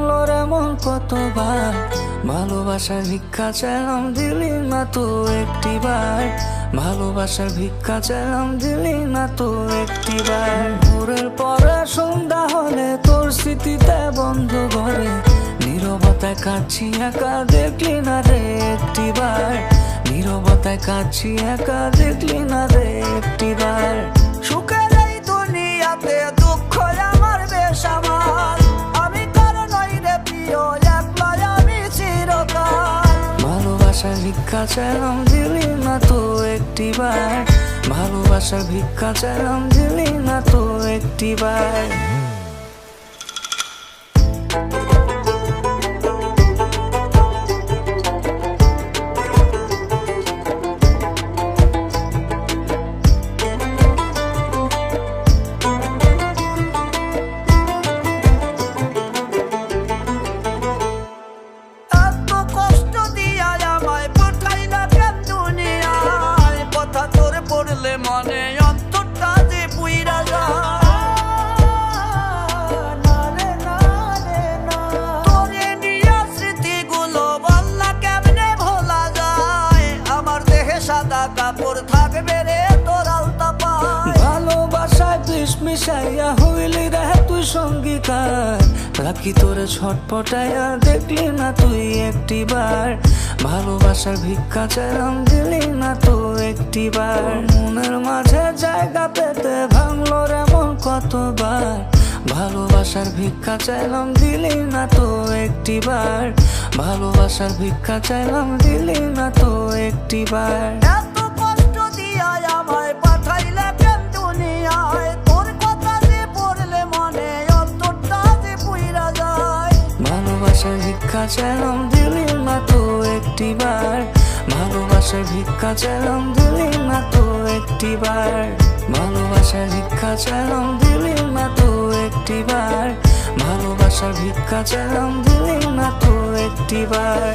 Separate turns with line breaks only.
ভাঙলো রে মন কতবার, ভালোবাসার ভিক্ষা চাইলাম দিলি না তো একটিবার, ভালোবাসার ভিক্ষা চাইলাম দিলি না তো একটিবার। ভোরের পরে সন্ধ্যা হলে তোর স্মৃতিতে বন্ধ ঘরে, নীরবতায় কাঁদছি একা দেখলি না রে একটিবার, নীরবতায় কাঁদছি একা দেখলি না রে একটিবার। সুখের এই দুনিয়াতে দুঃখ আমার বেসামাল, আমি কার নই রে প্রিয় একলাই আমি চিরকাল। ভালোবাসার ভিক্ষা চাইলাম দিলি না তো একটিবার, ভালোবাসার ভিক্ষা চাইলাম দিলি না তো একটিবার। মনে অন্তরটা যে পুইরা যায়, তোরে নিয়া স্মৃতিগুলো বললা কেমনে ভোলা যায়, আমার দেহে সাদা কাপড় থাকবে রে তোর আলতা পায়। ভালোবাসায় বিষ মিশাইয়া হইলি রে তুই সঙ্গীকার, রাখি তোরে ছটপটাইয়া দেখলি না তুই একটিবার, ভালোবাসার ভিক্ষা চাইলাম দিলি না তো একটিবার। মনের মাঝে জায়গা পেতে ভাঙলো রে মন কতবার, ভালোবাসার ভিক্ষা চাইলাম দিলি না তো একটিবার, ভালোবাসার ভিক্ষা চাইলাম দিলি না তো একটিবার। এত কষ্ট দিয়া আমায় পাঠাইলে কেন দুনিয়ায়, তোর কথা যে পড়লে মনে অন্তরটা যে পুইরা যায়। ভালোবাসার ভিক্ষা চাইলাম দিলি না তো একটিবার, ভালোবাসার ভিক্ষা চাইলাম দিলি না তো একটিবার, ভালোবাসার ভিক্ষা চাইলাম দিলি না তো একটিবার, ভালোবাসার ভিক্ষা চাইলাম দিলি না তো একটিবার।